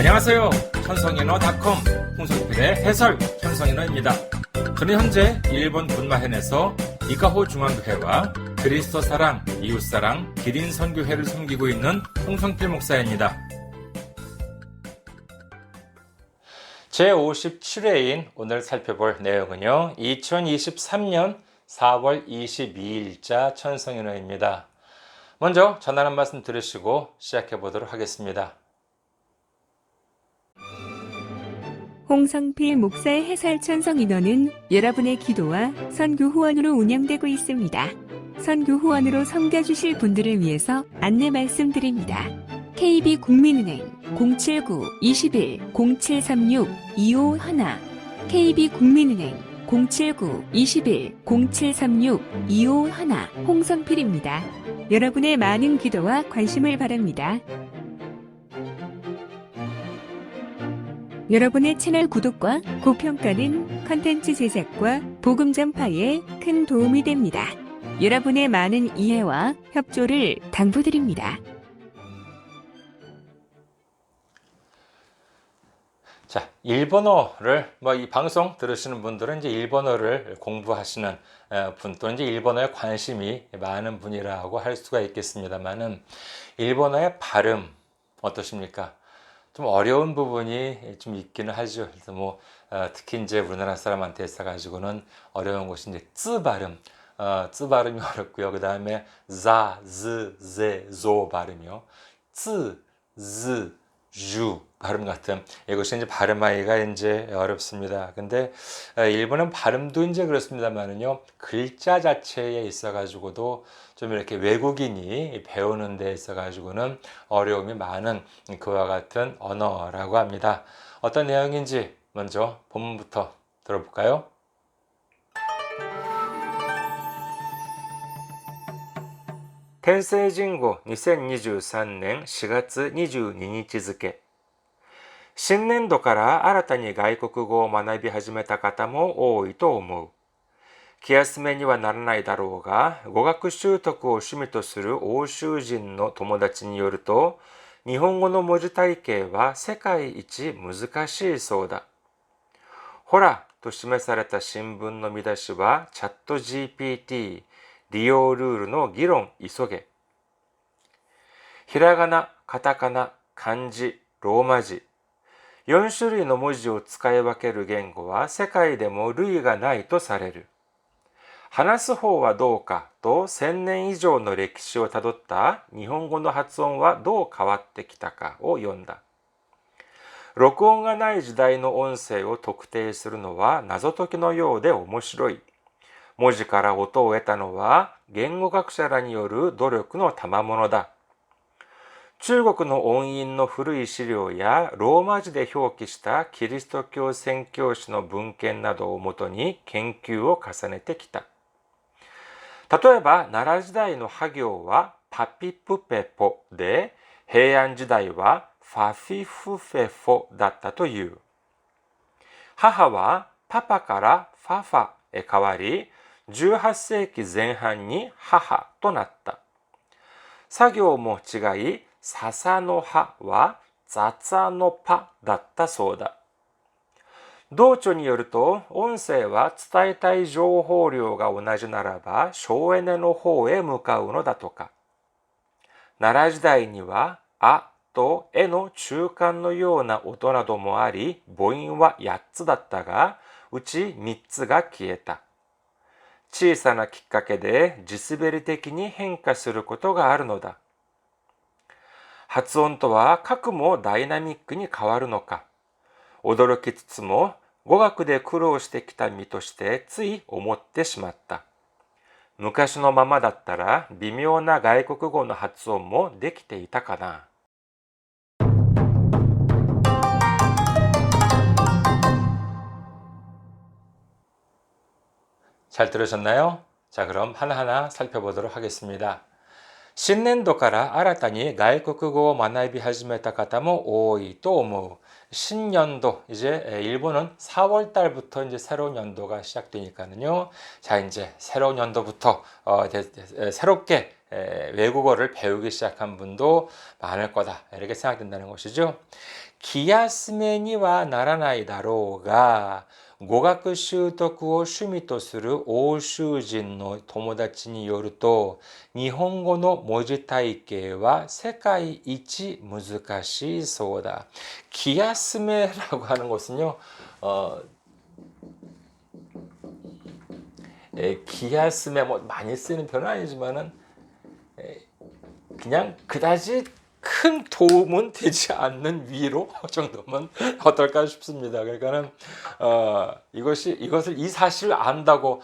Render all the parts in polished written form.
안녕하세요. 천성인어닷컴 홍성필의 해설 천성인어입니다. 저는 현재 일본 군마현에서 이카호 중앙교회와 그리스도 사랑, 이웃사랑, 기린 선교회를 섬기고 있는 홍성필 목사입니다. 제57회인 오늘 살펴볼 내용은요, 2023년 4월 22일자 천성인어입니다. 먼저 전하는 말씀 들으시고 시작해 보도록 하겠습니다. 홍성필 목사의 해설 천성인어는 여러분의 기도와 선교 후원으로 운영되고 있습니다. 선교 후원으로 섬겨주실 분들을 위해서 안내 말씀드립니다. KB국민은행 079-21-0736-251 KB국민은행 079-21-0736-251 홍성필입니다. 여러분의 많은 기도와 관심을 바랍니다. 여러분의 채널 구독과 고평가는 컨텐츠 제작과 복음 전파에 큰 도움이 됩니다. 여러분의 많은 이해와 협조를 당부드립니다. 자, 일본어를 이 방송 들으시는 분들은 이제 일본어를 공부하시는 분 또는 이제 일본어에 관심이 많은 분이라고 할 수가 있겠습니다만은 일본어의 발음 어떠십니까? 좀 어려운 부분이 좀 있기는 하죠. 그래서 특히 이제 우리나라 사람한테 있어가지고는 어려운 것이 이제 쯔 발음, 쯔 발음이 어렵고요. 그 다음에 자, 즈, 제, 조 발음이요. 쯔, 즈, 주 발음 같은 이것이 이제 발음하기가 이제 어렵습니다. 근데 일본은 발음도 이제 그렇습니다만은요, 글자 자체에 있어가지고도 좀 이렇게 외국인이 배우는 데 있어가지고는 어려움이 많은 그와 같은 언어라고 합니다. 어떤 내용인지 먼저 본문부터 들어볼까요? 텐세이진고 2023年4月22日付新年度から新たに外国語を学び始めた方も多いと思う。気休めにはならないだろうが、語学習得を趣味とする欧州人の友達によると、日本語の文字体系は世界一難しいそうだ。ほらと示された新聞の見出しはチャット GPT、利用ルールの議論急げ。ひらがな、カタカナ、漢字、ローマ字。4種類の文字を使い分ける言語は世界でも類がないとされる。話す方はどうかと1000年以上の歴史をたどった日本語の発音はどう変わってきたかを読んだ。録音がない時代の音声を特定するのは謎解きのようで面白い。文字から音を得たのは言語学者らによる努力の賜物だ。中国の音韻の古い資料やローマ字で表記したキリスト教宣教師の文献などをもとに研究を重ねてきた。例えば奈良時代のハ行はパピプペポで、平安時代はファフィフフェフォだったという。母はパパからファファへ変わり、18世紀前半に母となった。作業も違い、ササの葉はザツァのパだったそうだ。同著によると、音声は伝えたい情報量が同じならば省エネの方へ向かうのだとか。奈良時代にはあとえの中間のような音などもあり、母音は8つだったが、うち3つが消えた。小さなきっかけで地滑り的に変化することがあるのだ。発音とは核もダイナミックに変わるのか。驚きつつも語学で苦労してきた身としてつい思ってしまった。昔のままだったら微妙な外国語の発音もできていたかな。잘 들으셨나요? 자, 그럼 하나하나 살펴보도록 하겠습니다. 신년도から新たに外国語を学び始めた方も多いと思う。 신년도 이제 일본은 4월 달부터 이제 새로운 연도가 시작되니까는요. 자, 이제 새로운 연도부터 새롭게 외국어를 배우기 시작한 분도 많을 거다. 이렇게 생각된다는 것이죠. 기야스메니와 나라나이 다로우가 語学習得を趣味とする欧州人の友達によると、日本語の文字体系は世界一難しいそうだ。기야스메라고 하는 것은요, 기야스메 뭐 많이 쓰는 편은 아니지만은 그냥 그다지 큰 도움은 되지 않는 위로 정도면 어떨까 싶습니다. 그러니까는 이것을 이 사실을 안다고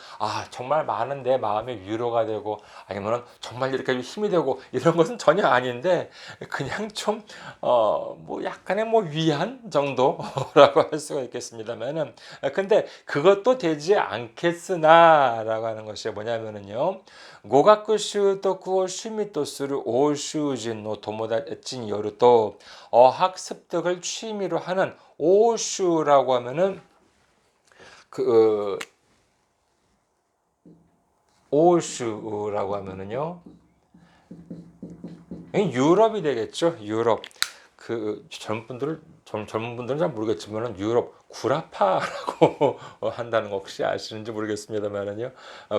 정말 많은 내 마음의 위로가 되고 아니면은 정말 이렇게 힘이 되고 이런 것은 전혀 아닌데 그냥 좀 뭐 약간의 뭐 위안 정도라고 할 수가 있겠습니다만은 근데 그것도 되지 않겠으나라고 하는 것이 뭐냐면은요. 語学習得を趣味とする欧州人の友達によると 어학 습득을 취미로 하는 오슈라고 하면은 오슈라고 하면은요 유럽이 되겠죠. 유럽 젊은 분들은 잘 모르겠지만은 유럽 구라파라고 한다는 거 혹시 아시는지 모르겠습니다만은요.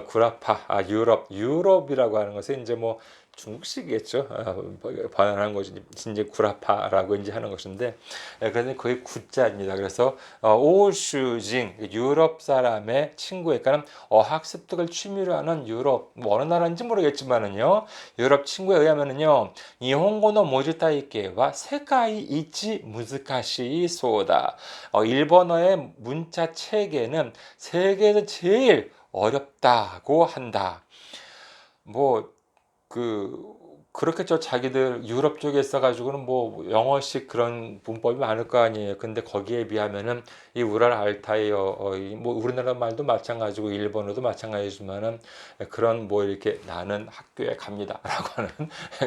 구라파, 유럽이라고 하는 것은 이제 뭐 중국식이겠죠. 번안한 것이 이제 구라파라고 이제 하는 것인데, 그래서 거의 구자입니다. 그래서 오슈진 유럽 사람의 친구니까는 어학 습득을 취미로 하는 유럽 뭐 어느 나라인지 모르겠지만은요. 유럽 친구에 의하면은요. 일본어의 모지타이케와 세가이 이치 무즈카시 소다. 일본어의 문자 체계는 세계에서 제일 어렵다고 한다. 그렇겠죠. 자기들 유럽 쪽에 있어가지고는 뭐 영어식 그런 문법이 많을 거 아니에요. 근데 거기에 비하면은 이 우랄 알타이어, 뭐 우리나라 말도 마찬가지고 일본어도 마찬가지지만은 그런 뭐 이렇게 나는 학교에 갑니다라고 하는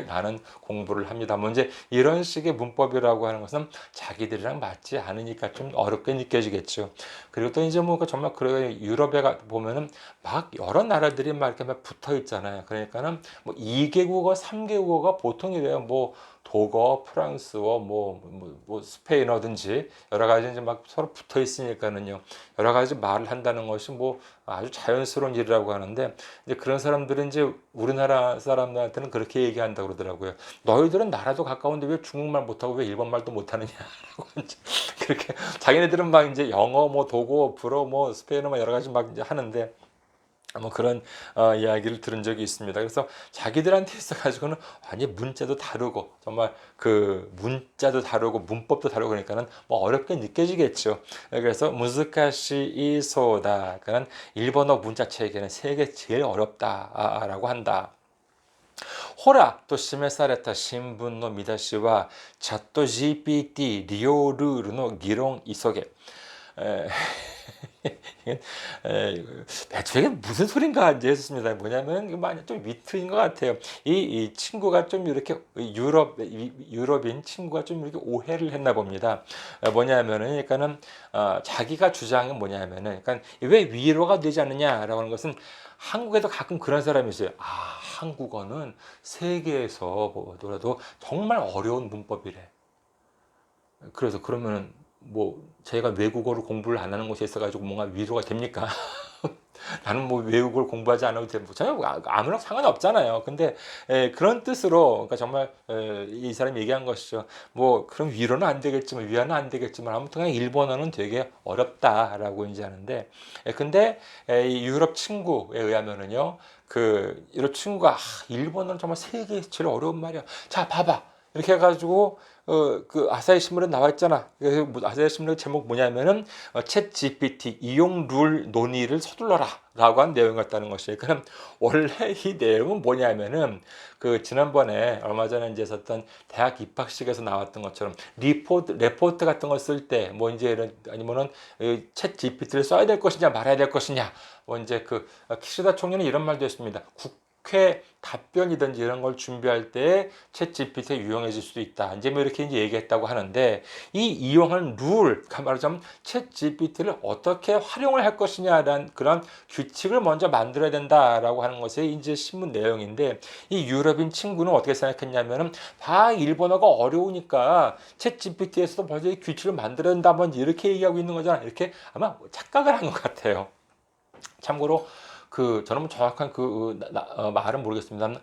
나는 공부를 합니다. 뭐 이제 이런 식의 문법이라고 하는 것은 자기들이랑 맞지 않으니까 좀 어렵게 느껴지겠죠. 그리고 또 이제 뭐 정말 그래 유럽에 보면은 막 여러 나라들이 막 이렇게 막 붙어 있잖아요. 그러니까는 뭐 2개국어, 3개국어가 보통이래요. 뭐 독어, 프랑스어, 뭐 스페인어든지 여러 가지 이제 막 서로 붙어 있으니까는요. 여러 가지 말을 한다는 것이 뭐 아주 자연스러운 일이라고 하는데 이제 그런 사람들은 이제 우리나라 사람들한테는 그렇게 얘기한다고 그러더라고요. 너희들은 나라도 가까운데 왜 중국말 못하고 왜 일본말도 못하느냐라고 그렇게 자기네들은 막 이제 영어, 뭐 독어, 불어, 뭐 스페인어 뭐 여러 가지 막 이제 하는데 뭐 그런 이야기를 들은 적이 있습니다. 그래서 자기들한테 있어가지고는 완전 문자도 다르고 정말 그 문자도 다르고 문법도 다르고 그러니까는 뭐 어렵게 느껴지겠죠. 그래서 무즈카시 이소다. 그는 일본어 문자 체계는 세계 제일 어렵다라고 한다. ほらと示された新聞の見出しはチャット GPT 利用ルールの議論急げ。 이게 무슨 소린가 이제 했습니다. 뭐냐면 많이 좀 위트인 것 같아요. 이 친구가 좀 이렇게 유럽인 친구가 좀 이렇게 오해를 했나 봅니다. 뭐냐면은 그러니까는 자기가 주장은 뭐냐면은 그러니까 왜 위로가 되지 않느냐라고 하는 것은 한국에도 가끔 그런 사람이 있어요. 한국어는 세계에서 보더라도 정말 어려운 문법이래. 그래서 그러면은 뭐 제가 외국어를 공부를 안 하는 곳에 있어가지고 뭔가 위로가 됩니까? 나는 뭐 외국어를 공부하지 않아도 되고 전혀 아무런 상관없잖아요. 근데 그런 뜻으로 그러니까 정말 이 사람이 얘기한 것이죠. 뭐 그럼 위로는 안 되겠지만 위안은 안 되겠지만 아무튼 일본어는 되게 어렵다라고 이제 하는데 근데 이 유럽 친구에 의하면은요. 유럽 친구가 일본어는 정말 세계에서 제일 어려운 말이야. 자 봐봐 이렇게 해가지고 그 아사히 신문에 나와 있잖아. 그래서 아사히 신문의 제목 뭐냐면은 챗 GPT 이용 룰 논의를 서둘러라 라고 한 내용 같다는 것이에요. 그럼 원래 이 내용은 뭐냐면은 지난번에 얼마 전에 이제 있었던 대학 입학식에서 나왔던 것처럼 레포트 같은 거 쓸 때 뭐 이제 이런 아니면은 챗 GPT를 써야 될 것이냐 말아야 될 것이냐 뭐 이제 키시다 총리는 이런 말도 했습니다. 답변이든지 이런 걸 준비할 때 챗GPT에 유용해질 수도 있다. 이제 뭐 이렇게 이제 얘기했다고 하는데 이 이용한 룰, 말하자면 챗GPT를 어떻게 활용을 할 것이냐라는 그런 규칙을 먼저 만들어야 된다라고 하는 것이 이제 신문 내용인데 이 유럽인 친구는 어떻게 생각했냐면은 일본어가 어려우니까 챗GPT에서도 먼저 이 규칙을 만들어야 된다. 먼저 이렇게 얘기하고 있는 거잖아. 이렇게 아마 착각을 한 것 같아요. 참고로 저는 뭐 정확한 말은 모르겠습니다.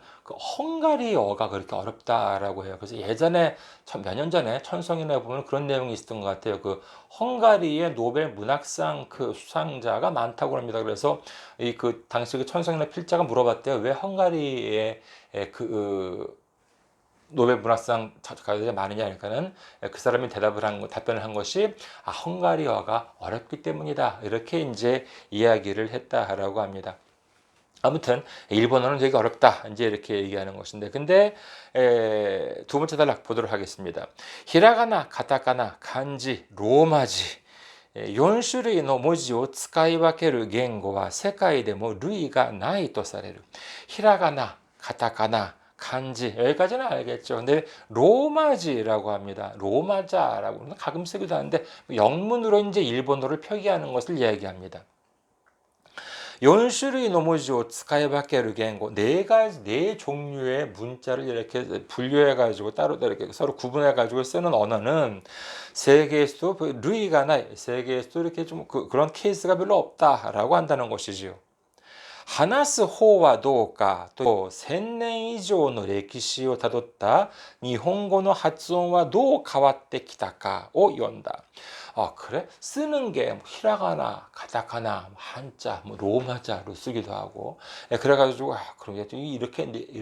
헝가리어가 그렇게 어렵다라고 해요. 그래서 예전에 몇 년 전에 천성인에 보면 그런 내용이 있었던 것 같아요. 헝가리의 노벨 문학상 수상자가 많다고 합니다. 그래서 당시 천성인의 필자가 물어봤대요. 왜 헝가리의 노벨 문학상 가수가 많으냐 하니까는 그 사람이 답변을 한 것이 헝가리어가 어렵기 때문이다. 이렇게 이제 이야기를 했다라고 합니다. 아무튼 일본어는 되게 어렵다. 이제 이렇게 얘기하는 것인데 근데 두 번째 단락 보도록 하겠습니다. 히라가나, 가타카나, 간지, 로마지 4種類の文字を使い分ける言語は世界でも類がないとされる。ひらがな、カタカナ、간지 여기까지는 알겠죠. 근데 로마지라고 합니다. 로마자라고 가끔 쓰기도 하는데 영문으로 이제 일본어를 표기하는 것을 이야기합니다. 4種類の文字を使い分ける言語 네 종류의 문자를 이렇게 분류해 가지고 따로 이렇게 서로 구분해 가지고 쓰는 언어는 세계에서도 루이가 세계에서도 이렇게 좀 그런 케이스가 별로 없다라고 한다는 것이지요. 話す方はどうかと1000年以上の歴史をたどった日本語の発音はどう変わってきたかを読んだ。그래? 쓰는 게 히라가나, 가타카나, 한자, 로마자로 쓰기도 하고 그래가지고 그러게 이렇게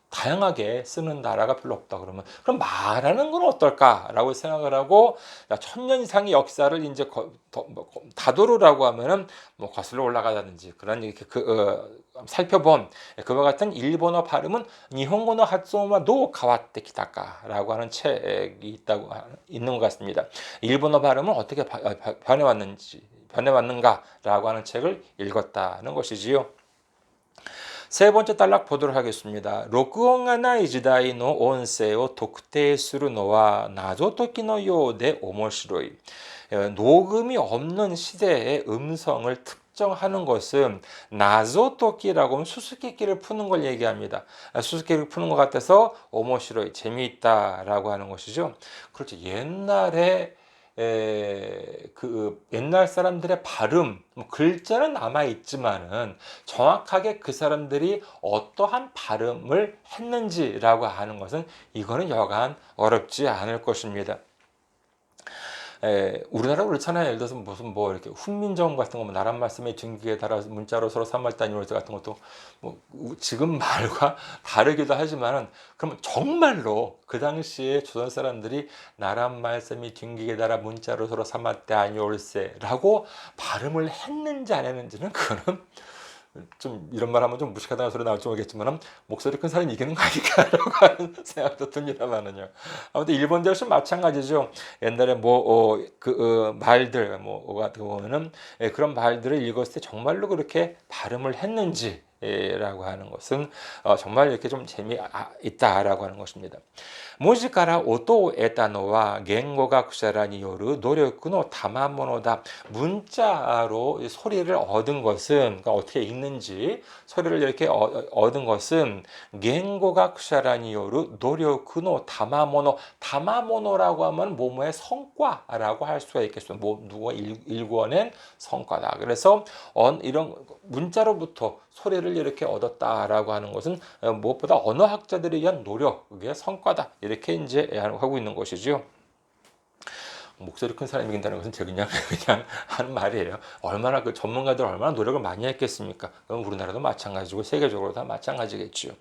다양하게 쓰는 나라가 별로 없다 그러면 그럼 말하는 건 어떨까라고 생각을 하고 1000년 이상의 역사를 이제 다도르라고 하면은 거슬러 올라가다든지 그런 이렇게 살펴본 그와 같은 일본어 발음은 일본어의発音は どう変わってきたか라고 하는 책이 있는 것 같습니다. 일본어 발음은 어떻게 변해왔는가라고 하는 책을 읽었다는 것이지요. 세 번째 단락 보도록 하겠습니다. 録音がない時代の音声を特定するのは謎解きのようで面白い. 녹음이 없는 시대의 음성을 특정하는 것은 나조토끼라고 하면 수수께끼를 푸는 걸 얘기합니다. 수수께끼를 푸는 것 같아서 오모시로이 재미있다라고 하는 것이죠. 그렇죠. 옛날 사람들의 발음, 글자는 남아 있지만은 정확하게 그 사람들이 어떠한 발음을 했는지라고 하는 것은 이거는 여간 어렵지 않을 것입니다. 우리나라 그렇잖아요. 예를 들어서 무슨 이렇게 훈민정음 같은 거 나란 말씀에 뒷기에 달아서 문자로 서로 삼말단위로 같은 것도 지금 말과 다르기도 하지만은 그러면 정말로 그 당시에 조선 사람들이 나란 말씀이 뒷기에 달아 문자로 서로 삼말단위올세라고 발음을 했는지 안 했는지는 그거는 좀 이런 말 하면 좀 무식하다는 소리 나올지 모르겠지만 목소리 큰 사람이 이기는 거 아닐까라고 하는 생각도 듭니다만은요. 아무튼 일본도 역시 마찬가지죠. 옛날에 말들 같은 경우는 그런 말들을 읽었을 때 정말로 그렇게 발음을 했는지 라고 하는 것은 정말 이렇게 좀 재미있다라고 하는 것입니다. 文字から音を得たのは言語学者らによる努力の賜物だ. 문자로 소리를 얻은 것은 그러니까 어떻게 읽는지 소리를 이렇게 얻은 것은 言語学者らによる努力の賜物. 다마모노라고 하면 뭐뭐의 성과라고 할 수가 있겠습니다. 누가 일궈낸 성과다. 그래서 이런 문자로부터 소리를 이렇게 얻었다라고 하는 것은 무엇보다 언어학자들에 의한 노력의 성과다. 이렇게 이제 하고 있는 것이죠. 목소리 큰 사람이 이긴다는 것은 제가 그냥 하는 말이에요. 얼마나 전문가들 얼마나 노력을 많이 했겠습니까? 그럼 우리나라도 마찬가지고 세계적으로 다 마찬가지겠죠.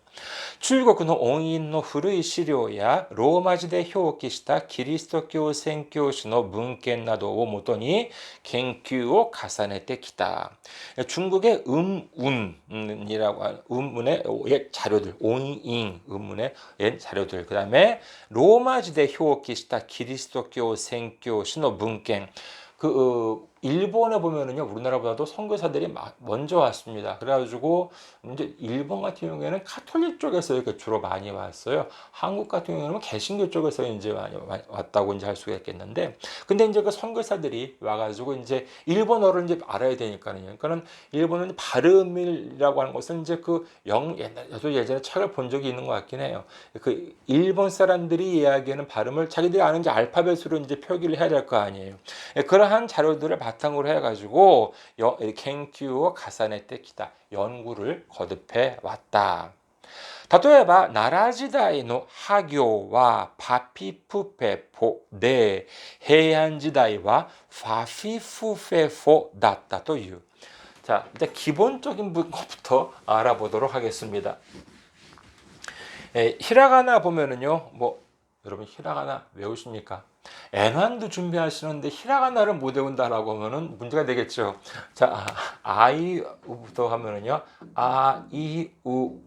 中国の音韻の古い資料やローマ字で表記したキリスト教宣教師の文献などをもとに研究を重ねてきた. 중국의 음운이라고 하는 음문의 옛 자료들, 온잉 음문의 옛 자료들, 그 다음에 로마지대 表記したキリスト教宣教師の文献, 일본에 보면은요, 우리나라보다도 선교사들이 먼저 왔습니다. 그래가지고 이제 일본 같은 경우에는 카톨릭 쪽에서 이렇게 주로 많이 왔어요. 한국 같은 경우에는 개신교 쪽에서 이제 많이 왔다고 이제 할 수가 있겠는데, 근데 이제 그 선교사들이 와가지고 이제 일본어를 이제 알아야 되니까요. 그러니까는 일본은 발음이라고 하는 것은 이제 저도 예전에 책을 본 적이 있는 것 같긴 해요. 그 일본 사람들이 이야기하는 발음을 자기들이 아는 게 알파벳으로 이제 표기를 해야 될 거 아니에요. 그러한 자료들을 바탕으로 해가지고 갱큐어 가사네테 기다 연구를 거듭해 왔다. 例えば、奈良時代の破行はパピプペポで、平安時代はファフィフェフォだったという。 자, 일단 기본적인 것부터 알아보도록 하겠습니다. 히라가나 보면은요, 여러분 히라가나 외우십니까? N환도 준비하시는데 히라가나를 못 외운다라고 하면은 문제가 되겠죠. 자, 아이우부터 하면은요, 이, 우,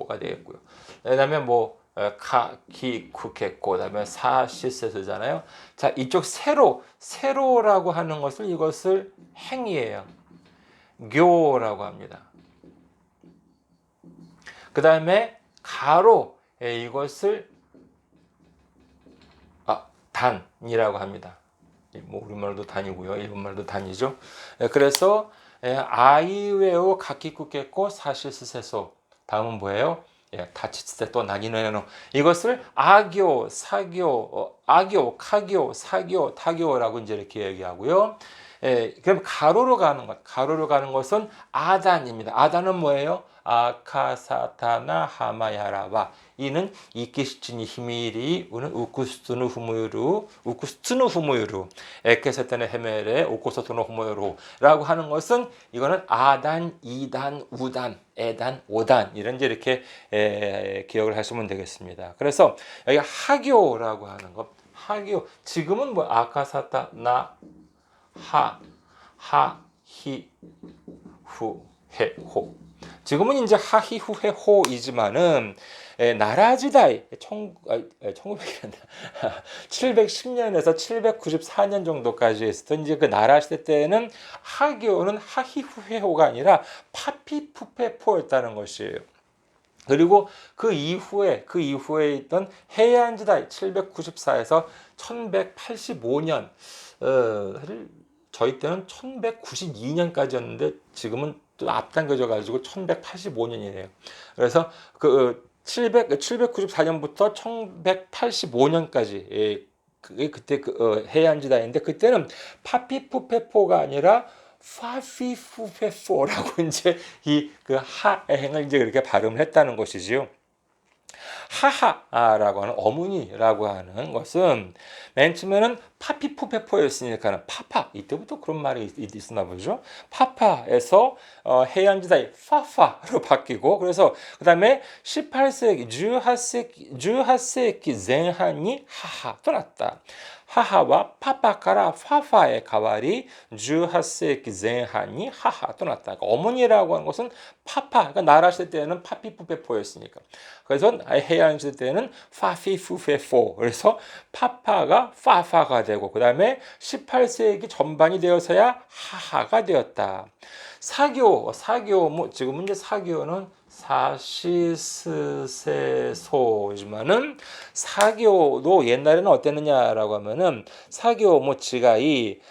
가 되겠고요. 그다음에 쿠케코, 그다음에 사시세스잖아요. 자, 이쪽 세로라고 하는 이것을 행이에요. 교라고 합니다. 그 다음에 가로, 이것을 단이라고 합니다. 우리말도 단이고요. 일본말도 단이죠. 그래서 아이웨오 가키쿠케코 사시스세소. 다음은 뭐예요? 다치스테 또 나기노에노. 이것을 아교, 사교, 카교, 사교, 타교라고 이제 이렇게 얘기하고요. 그럼 가로로 가는 것은 아단입니다. 아단은 뭐예요? 아카사타나 하마야라와. 이는 이키시치니 히미리 우는 우쿠스투누 후무유루 에케세테네 헤메레 오코소토노 후무유루라고 하는 것은 이거는 아단, 이단, 우단, 에단, 오단 이런 이렇게 기억을 하시면 되겠습니다. 그래서 여기 하교라고 하는 것, 하교 지금은 아카사타나 하히 후 해 호. 지금은 이제 하히 후해 호이지만은 나라지다이 1900년대 710년에서 794년 정도까지 있었던 이제 그 나라 시대 때는 하교는 하히 후해 호가 아니라 파피푸페포였다는 것이에요. 그리고 그 이후에 있던 해안지다이 794에서 1185년 저희 때는 1192년까지였는데 지금은 또 앞당겨져 가지고 1185년이네요. 그래서 794년부터 1185년까지 그때 해안지다인데 그때는 파피푸페포가 아니라 파피푸페포라고 이제 그 하행을 이제 그렇게 발음을 했다는 것이지요. 하하라고 하는 어머니라고 하는 것은 맨 처음에는 파피푸페포였으니까 파파 이때부터 그런 말이 있었나 보죠. 파파에서 해안지다이 파파로 바뀌고 그래서 그 다음에 18세기 18세기 전반이 하하となった. 하하와 파파から파파에 変わり 18세기 전반이 하하となった. 어머니라고 하는 것은 파파, 그러니까 나라 시대 때는 파피푸페포였으니까. 그래서 해양 시대 때는 파피푸페포. 그래서 파파가 파파가 되고 그 다음에 18세기 전반이 되어서야 하하가 되었다. 사교 지금은 이제 사교는 사시스세소지만은 사교도 옛날에는 어땠느냐라고 하면은 사교 지가이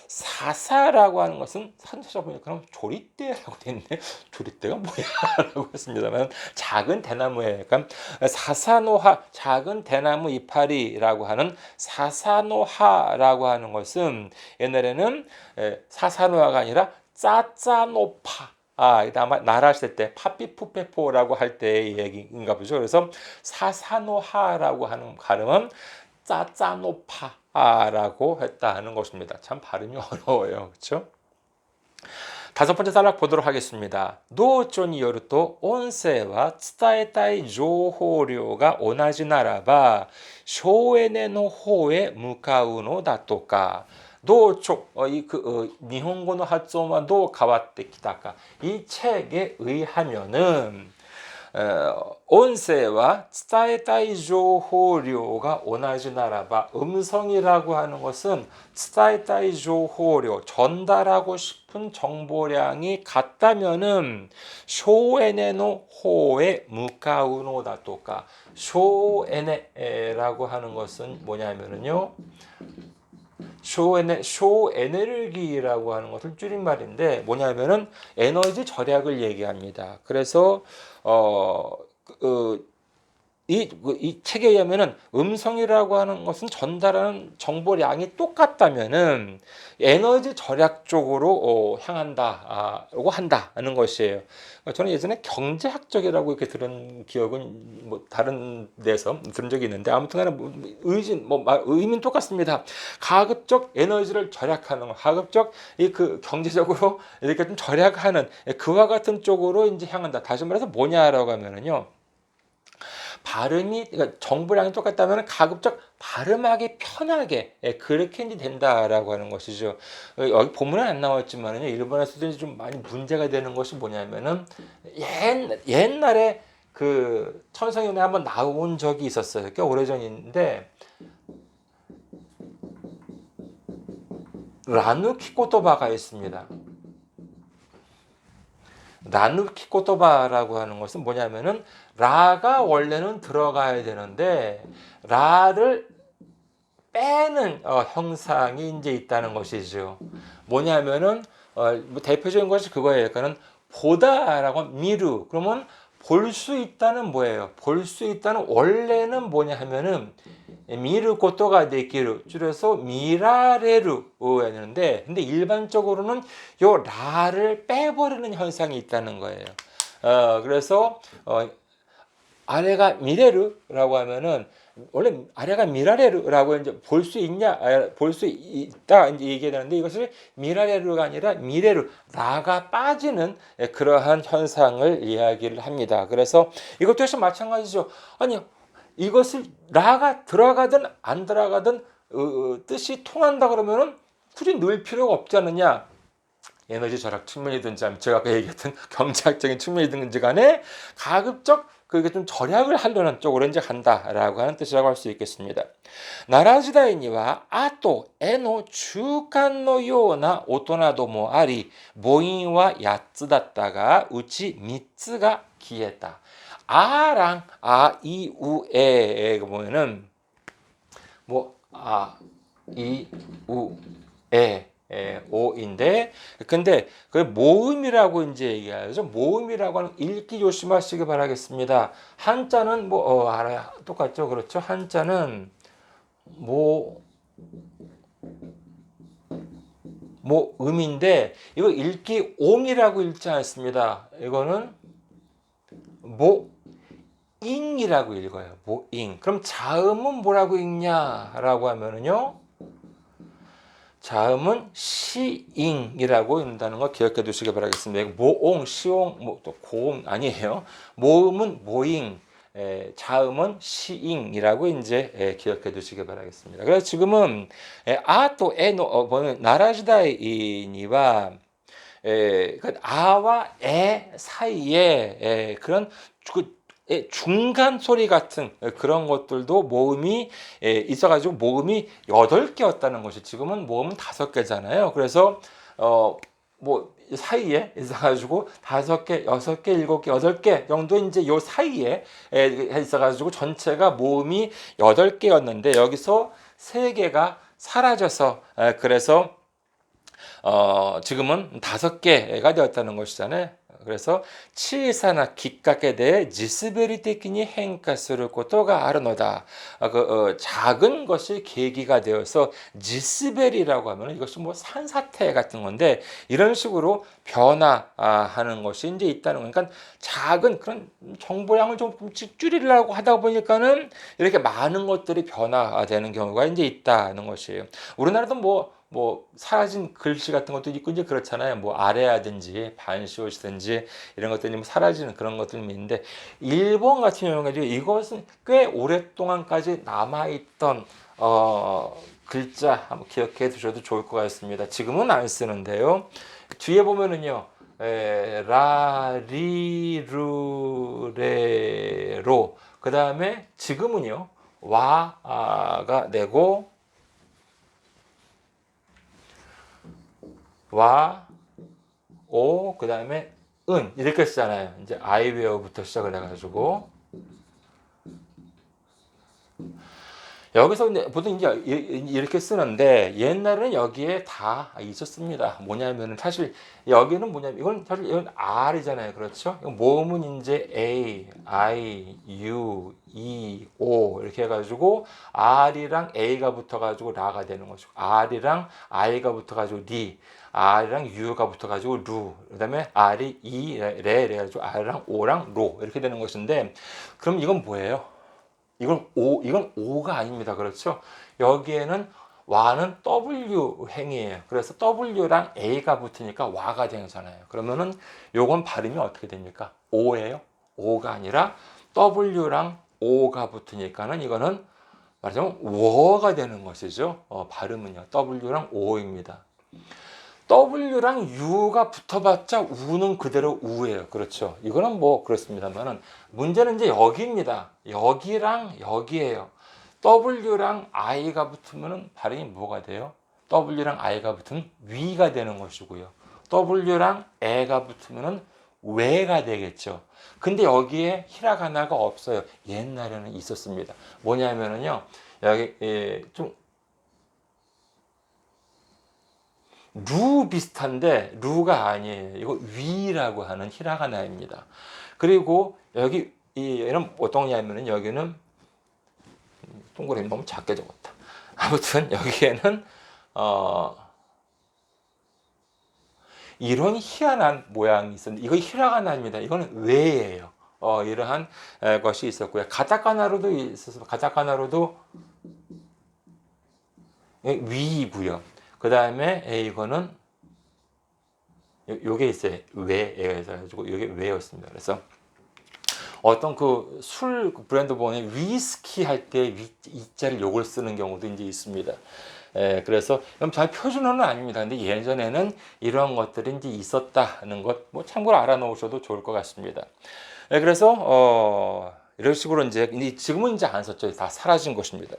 사사라고 하는 것은 찾아보니까 그럼 조리대라고 돼 있네. 조리대가 뭐야라고 했습니다만 작은 대나무에 그러니까 사사노하 작은 대나무 이파리라고 하는 사사노하라고 하는 것은 옛날에는 사사노하가 아니라 짜짜노파 아마 나라 시대 때 파피푸페포라고 할 때의 얘기인가 보죠. 그래서 사사노하라고 하는 발음은 짜짜노파라고 했다는 것입니다. 참 발음이 어려워요. 그렇죠? 다섯 번째 단락 보도록 하겠습니다. 도초니 요르토 온세와 伝えたい情報量が同じならば省エネの方へ向かうのだとか 도초, 일본어発音はどう変わってきたか 이 책에 의하면은 音声は伝えたい情報量が同じならば 음성이라고 하는 것은 伝えたい情報量 전달하고 싶은 정보량이 같다면은 쇼에네의 호에 向かうのだとか 쇼에네라고 하는 것은 뭐냐면은요 쇼에너지라고 하는 것을 줄임말인데 뭐냐면은 에너지 절약을 얘기합니다. 그래서 이 책에 의하면은 음성이라고 하는 것은 전달하는 정보량이 똑같다면은 에너지 절약 쪽으로 향한다고 한다는 것이에요. 저는 예전에 경제학적이라고 이렇게 들은 기억은 뭐 다른 데서 들은 적이 있는데 아무튼간에 의미는 똑같습니다. 가급적 에너지를 절약하는 거, 가급적 그 경제적으로 이렇게 좀 절약하는 그와 같은 쪽으로 이제 향한다. 다시 말해서 뭐냐라고 하면은요. 발음이 그러니까 정보량이 똑같다면 가급적 발음하기 편하게 그렇게 이제 된다라고 하는 것이죠. 여기 본문은 안 나왔지만은요 일본에서도 좀 많이 문제가 되는 것이 뭐냐면은 옛날에 그 천성연에 한번 나온 적이 있었어요. 꽤 오래전인데 라누키 코토바가 있습니다. 라누키 코토바라고 하는 것은 뭐냐면은 라가 원래는 들어가야 되는데 라를 빼는 형상이 이제 있다는 것이죠. 뭐냐면은 뭐 대표적인 것이 그거예요. 그러니까는 보다라고 미루 그러면 볼 수 있다는 뭐예요? 볼 수 있다는 원래는 뭐냐 하면은 미루 코토가 데키루 줄여서 미라레루였는데 근데 일반적으로는 요 라를 빼버리는 현상이 있다는 거예요. 그래서 아래가 미레루라고 하면은 원래 아래가 미라레루라고 이제 볼 수 있냐, 볼 수 있다 이제 얘기하는데 이것을 미라레루가 아니라 미레루 라가 빠지는 그러한 현상을 이야기를 합니다. 그래서 이것도 역시 마찬가지죠. 아니 이것을 라가 들어가든 안 들어가든 뜻이 통한다 그러면은 굳이 넣을 필요가 없지 않느냐. 에너지 절약 측면이든지 제가 아까 얘기했던 경제학적인 측면이든지 간에 가급적 그게 좀 절약을 하려는 쪽으로 이제 간다라고 하는 뜻이라고 할 수 있겠습니다. 나라 시대에는 아또 에노 중간の ような大人どもあり母音は8つだったがうち3つが消えた. 아랑 아, 이, 우, 에 보면은 뭐 아, 이, 우, 에 오인데 근데 그 모음이라고 이제 얘기하죠. 모음이라고 하는 읽기 조심하시기 바라겠습니다. 한자는 뭐 알아요. 똑같죠. 그렇죠. 한자는 음인데 이거 읽기 옹이라고 읽지 않습니다. 이거는 모잉이라고 읽어요. 모잉. 그럼 자음은 뭐라고 읽냐라고 하면은요. 자음은 시잉이라고 읽는다는 거 기억해 두시기 바라겠습니다. 모옹, 시옹, 또 고옹 아니에요. 모음은 모잉, 자음은 시잉이라고 이제 기억해 두시기 바라겠습니다. 그래서 지금은 아또 에노 나라 시대이니와 아와 에 사이에 그런 중간 소리 같은 그런 것들도 모음이 있어가지고 모음이 8개였다는 것이 지금은 모음은 5개잖아요. 그래서 뭐 사이에 있어가지고 5개, 6개, 7개, 8개 정도 이제 요 사이에 있어가지고 전체가 모음이 8개였는데 여기서 3개가 사라져서 그래서 지금은 5개가 되었다는 것이잖아요. 그래서 치사나 기각에 대해 지스베리테키니 행가する 것도가 아르노다. 작은 것이 계기가 되어서 지스베리라고 하면 이것이 뭐 산사태 같은 건데 이런 식으로 변화하는 것이 이제 있다는 거니까 그러니까 작은 그런 정보량을 조금씩 줄이려고 하다 보니까는 이렇게 많은 것들이 변화되는 경우가 이제 있다는 것이에요. 우리나라도 뭐 사라진 글씨 같은 것도 있고 이제 그렇잖아요. 뭐 아래야든지 반시옷이든지 이런 것들이 사라지는 그런 것들이 있는데 일본 같은 경우에도 이것은 꽤 오랫동안까지 남아있던 글자 한번 기억해 두셔도 좋을 것 같습니다. 지금은 안 쓰는데요. 뒤에 보면은요. 라리루레로. 그 다음에 지금은요 와가 되고 와, 오, 그 다음에 은 이렇게 쓰잖아요. 이제 아이웨어부터 시작을 해가지고 여기서 이제 보통 이제 이렇게 쓰는데 옛날에는 여기에 다 있었습니다. 뭐냐면은 사실 여기는 뭐냐면 이건 사실 이건 R이잖아요. 그렇죠? 모음은 이제 A, I, U, E, O 이렇게 해가지고 R이랑 A가 붙어가지고 라가 되는 거죠. R이랑 I가 붙어가지고 리, R이랑 U가 붙어가지고 루, 그다음에 R이 E, 레, 이래가지고 R이랑 O랑 로 이렇게 되는 것인데 그럼 이건 뭐예요? 이건 O가 아닙니다. 그렇죠? 여기에는 와는 W 행이에요. 그래서 W랑 A가 붙으니까 와가 되잖아요. 그러면은 요건 발음이 어떻게 됩니까? O예요. O가 아니라 W랑 O가 붙으니까는 이거는 말하자면 워가 되는 것이죠. 발음은요. W랑 O입니다. W랑 U가 붙어봤자 우는 그대로 우예요. 그렇죠. 이거는 뭐 그렇습니다만은 문제는 이제 여기입니다. 여기랑 여기예요. W랑 I가 붙으면 발음이 뭐가 돼요? W랑 I가 붙으면 위가 되는 것이고요. W랑 에가 붙으면 외가 되겠죠. 근데 여기에 히라가나가 없어요. 옛날에는 있었습니다. 뭐냐면은요. 여기 좀 루 비슷한데 루가 아니에요. 이거 위라고 하는 히라가나입니다. 그리고 여기 얘는 어떤 냐면은 여기는 동그라미 너무 작게 적었다. 아무튼 여기에는 이런 희한한 모양이 있었는데 이거 히라가나입니다. 이거는 외예요. 이러한 것이 있었고요. 가타카나로도 있어서 가타카나로도 위이고요. 그 다음에 이거는 요게 있어요. 외에서 해가지고 요게 외였습니다. 그래서 어떤 그 술 브랜드 보면 위스키 할 때 이자를 요걸 쓰는 경우도 이제 있습니다. 그래서 잘 표준어는 아닙니다. 근데 예전에는 이런 것들이 이제 있었다는 것, 뭐 참고로 알아놓으셔도 좋을 것 같습니다. 그래서 이런 식으로 이제 지금은 이제 안 썼죠. 다 사라진 것입니다.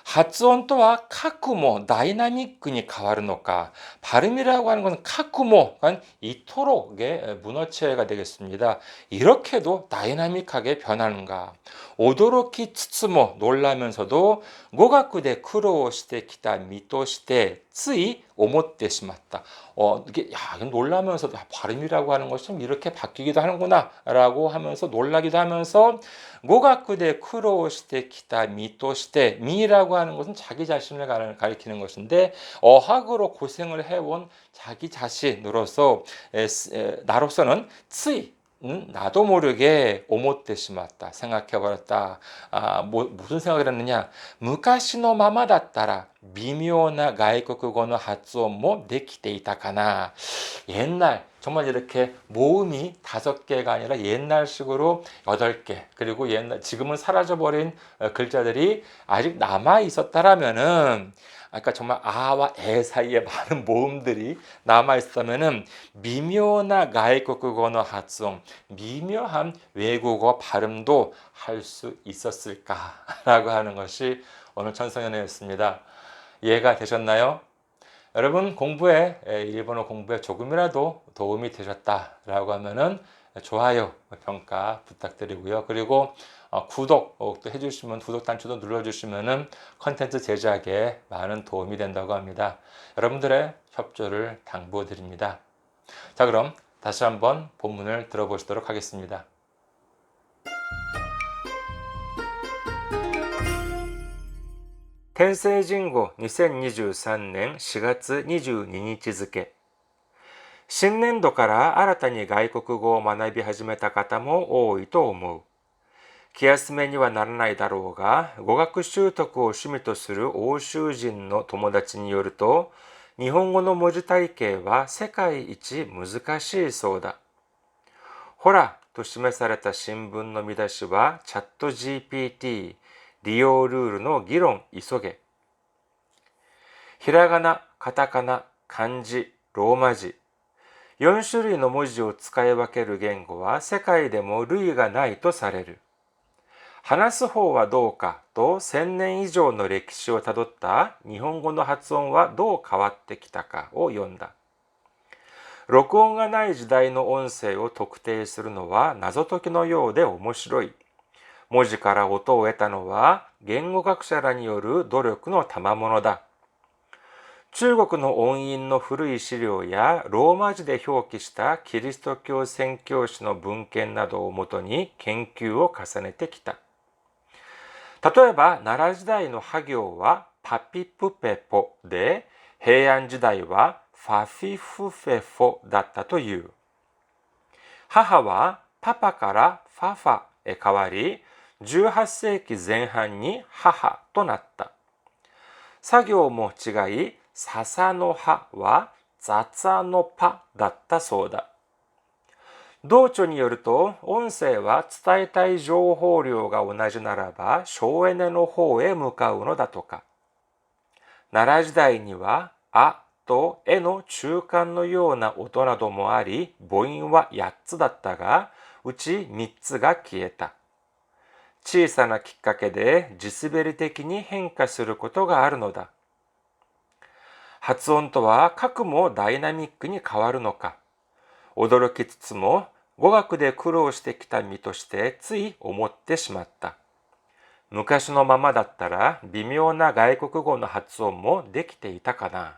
発音とは書くもダイナミックに変わるのか, 발음이라고 하는 것은 카쿠모, 이토록의 문어체가 되겠습니다. 이렇게도 다이나믹하게 변하는가? 오도로키 츠츠모, 놀라면서도 고가쿠데 쿠로 시테 키타 미토 시테 쓰이 오모때 시마다. 이게 놀라면서도 발음이라고 하는 것이 좀 이렇게 바뀌기도 하는구나라고 하면서 놀라기도 하면서 고가쿠데 쿠로 시테 키타 미토 시테 미라고 하는 것은 자기 자신을 가리키는 것인데 어학으로 고생을 해온 자기 자신으로서 나로서는 츠이 나도 모르게 오모때 시마다 생각해버렸다. 무슨 생각을 했느냐? 昔のままだったら微妙な外国語の発音もできていたかな. 옛날 정말 이렇게 모음이 5개가 아니라 옛날식으로 8개 그리고 옛날 지금은 사라져버린 글자들이 아직 남아 있었다라면은 아까 정말 아와 에 사이에 많은 모음들이 남아 있었다면은 미묘나 가이코쿠고의発音 미묘한 외국어 발음도 할 수 있었을까라고 하는 것이 오늘 천성연애였습니다. 이해가 되셨나요? 여러분 공부에 일본어 공부에 조금이라도 도움이 되셨다라고 하면은 좋아요, 평가 부탁드리고요. 그리고 구독도 해주시면 구독 단추도 눌러주시면은 컨텐츠 제작에 많은 도움이 된다고 합니다. 여러분들의 협조를 당부드립니다. 자, 그럼 다시 한번 본문을 들어보시도록 하겠습니다. 天聖人語2023年4月22日付。新年度から新たに外国語を学び始めた方も多いと思う。気休めにはならないだろうが、語学習得を趣味とする欧州人の友達によると、日本語の文字体系は世界一難しいそうだ。ほらと示された新聞の見出しはチャット GPT、利用ルールの議論急げ。ひらがな、カタカナ、漢字、ローマ字。4種類の文字を使い分ける言語は世界でも類がないとされる。話す方はどうかと1000年以上の歴史をたどった日本語の発音はどう変わってきたかを読んだ。録音がない時代の音声を特定するのは謎解きのようで面白い。文字から音を得たのは言語学者らによる努力の賜物だ。中国の音韻の古い資料やローマ字で表記したキリスト教宣教師の文献などをもとに研究を重ねてきた。例えば奈良時代のハ行はパピプペポで、平安時代はファフィフフェフォだったという。母はパパからファファへ変わり、18世紀前半に母となった。作業も違い、笹の葉はザツァのパだったそうだ。同著によると、音声は伝えたい情報量が同じならば省エネの方へ向かうのだとか。奈良時代にはあとえの中間のような音などもあり、母音は8つだったが、うち3つが消えた。小さなきっかけで地滑り的に変化することがあるのだ。発音とは核もダイナミックに変わるのか。驚きつつも語学で苦労してきた身としてつい思ってしまった。昔のままだったら微妙な外国語の発音もできていたかな。